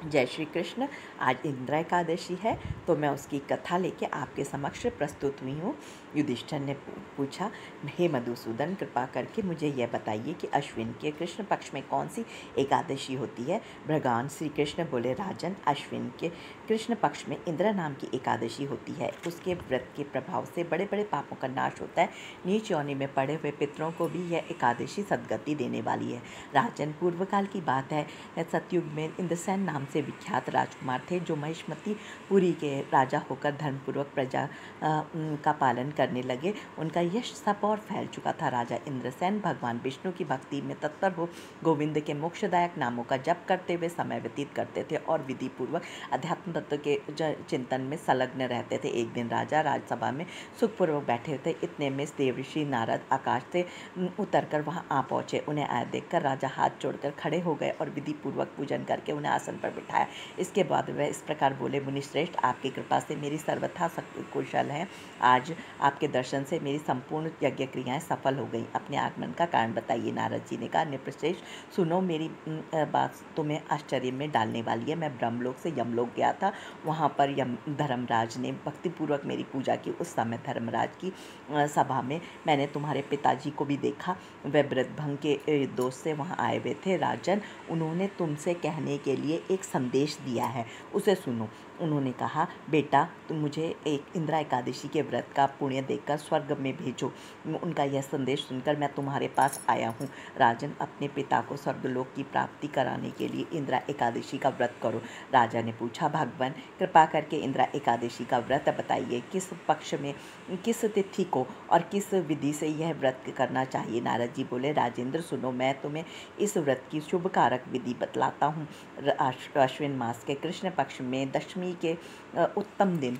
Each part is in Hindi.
जय श्री कृष्ण। आज इंद्र एकादशी है तो मैं उसकी कथा लेके आपके समक्ष प्रस्तुत हुई हूँ। युधिष्ठिर ने पूछा, हे मधुसूदन, कृपा करके मुझे यह बताइए कि अश्विन के कृष्ण पक्ष में कौन सी एकादशी होती है। भगवान श्री कृष्ण बोले, राजन, अश्विन के कृष्ण पक्ष में इंद्र नाम की एकादशी होती है। उसके व्रत के प्रभाव से बड़े बड़े पापों का नाश होता है। नीच योनि में पड़े हुए पितरों को भी यह एकादशी सद्गति देने वाली है। राजन, पूर्व काल की बात है, सतयुग में इंद्रसेन नाम से विख्यात राजकुमार थे जो महिष्मती पुरी के राजा होकर धर्मपूर्वक प्रजा का पालन करने लगे। उनका यश सब और फैल चुका था। राजा इंद्रसेन भगवान विष्णु की भक्ति में तत्पर हो गोविंद के मोक्षदायक नामों का जप करते हुए समय व्यतीत करते थे और विधि पूर्वक अध्यात्म तत्व के चिंतन में संलग्न रहते थे। एक दिन राजा राजसभा में सुखपूर्वक बैठे थे। इतने में देवर्षि नारद आकाश से उतरकर वहां आ पहुंचे। उन्हें आए देखकर राजा हाथ जोड़कर खड़े हो गए और विधि पूर्वक पूजन करके उन्हें आसन पर बिठाया। इसके बाद वह इस प्रकार बोले, मुनिश्रेष्ठ, आपकी कृपा से मेरी सर्वथा कुशल है। आज आपके दर्शन से मेरी संपूर्ण यज्ञ क्रियाएं सफल हो गई। अपने आगमन का कारण बताइए। नारद जी ने कहा, नृपश्रेष्ठ, सुनो, मेरी बात तुम्हें आश्चर्य में डालने वाली है। मैं ब्रह्मलोक से यमलोक गया था। वहाँ पर धर्मराज ने भक्तिपूर्वक मेरी पूजा की। उस समय धर्मराज की सभा में मैंने तुम्हारे पिताजी को भी देखा। वह वृद्धभंग के दोष से वहाँ आए हुए थे। राजन, उन्होंने तुमसे कहने के लिए एक संदेश दिया है, उसे सुनो। उन्होंने कहा, बेटा, तुम मुझे एक इंद्रा एकादशी के व्रत का पुण्य देकर स्वर्ग में भेजो। उनका यह संदेश सुनकर मैं तुम्हारे पास आया हूँ। राजन, अपने पिता को स्वर्गलोक की प्राप्ति कराने के लिए इंद्रा एकादशी का व्रत करो। राजा ने पूछा, भगवान, कृपा करके इंद्रा एकादशी का व्रत बताइए। किस पक्ष में, किस तिथि को और किस विधि से यह व्रत करना चाहिए। नारद जी बोले, राजेंद्र, सुनो, मैं तुम्हें इस व्रत की शुभ कारक विधि बतलाता हूँ। अश्विन मास के कृष्ण पक्ष में दशमी के उत्तम दिन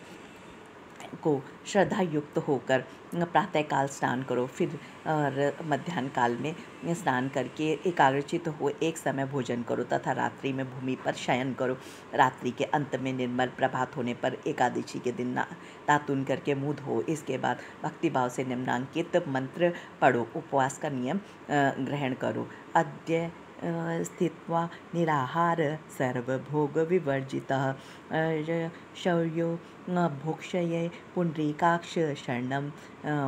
को श्रद्धा युक्त होकर प्रातःकाल स्नान करो। फिर मध्याह्न काल में स्नान करके एकाग्रचित हो एक समय भोजन करो तथा रात्रि में भूमि पर शयन करो। रात्रि के अंत में निर्मल प्रभात होने पर एकादशी के दिन दातुन करके मुँह धो। इसके बाद भक्तिभाव से निम्नांकित मंत्र पढ़ो। उपवास का नियम ग्रहण करो। अद्य स्थित्वा निराहार सर्वभोग विवर्जितः शौर्यो भोक्षये पुंडरीकाक्ष शरणम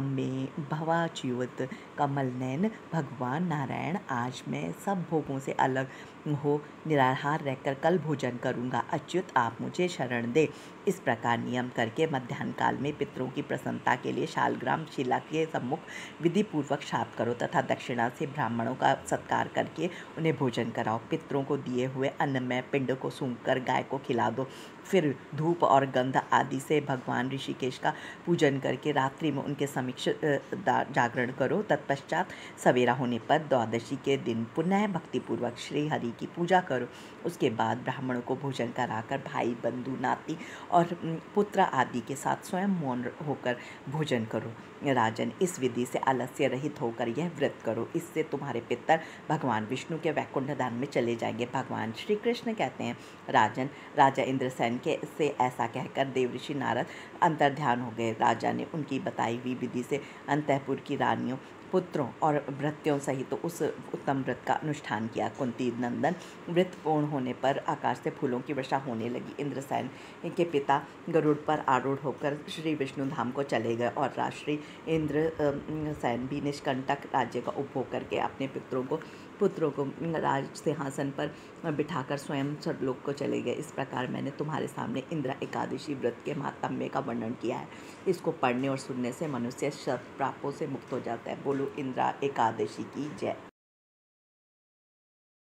मे भवाच्युत। कमल नयन भगवान नारायण, आज मैं सब भोगों से अलग हो निराहार रहकर कल भोजन करूँगा। अच्युत, आप मुझे शरण दे। इस प्रकार नियम करके मध्याह्न काल में पितरों की प्रसन्नता के लिए शालग्राम शिला के सम्मुख विधि पूर्वक श्राप करो तथा दक्षिणा से ब्राह्मणों का सत्कार करके उन्हें भोजन कराओ। पितरों को दिए हुए अन्नमय पिंड को सूंघकर गाय को खिला दो। फिर धूप और गंध आदि से भगवान ऋषिकेश का पूजन करके रात्रि में उनके समक्ष जागरण करो। तत्पश्चात सवेरा होने पर द्वादशी के दिन पुनः भक्तिपूर्वक श्री हरि की पूजा करो। उसके बाद ब्राह्मणों को भोजन कराकर भाई, बंधु, नाती और पुत्र आदि के साथ स्वयं मौन होकर भोजन करो। राजन, इस विधि से आलस्य रहित होकर यह व्रत करो। इससे तुम्हारे पितर भगवान विष्णु के वैकुंठ धाम में चले जाएंगे। भगवान श्री कृष्ण कहते हैं, राजन, राजा इंद्रसेन के से ऐसा कहकर देवर्षि नारद अंतर्ध्यान हो गए। राजा ने उनकी बताई हुई विधि से अंतःपुर की रानियों, पुत्रों और भृत्यों सहित तो उस उत्तम व्रत का अनुष्ठान किया। कुंती नंदन, व्रत पूर्ण होने पर आकाश से फूलों की वर्षा होने लगी। इंद्रसेन के पिता गरुड़ पर आरूढ़ होकर श्री विष्णु धाम को चले गए और राजश्री इंद्रसेन भी निष्कंटक राज्य का उपभोग करके अपने पुत्रों को राज सिंहासन पर बिठाकर स्वयं स्वर्गलोक को चले गए। इस प्रकार मैंने तुम्हारे सामने इंद्रा एकादशी व्रत के महात्म्य का वर्णन किया है। इसको पढ़ने और सुनने से मनुष्य शत पापों से मुक्त हो जाता है। बोलो इंद्रा एकादशी की जय।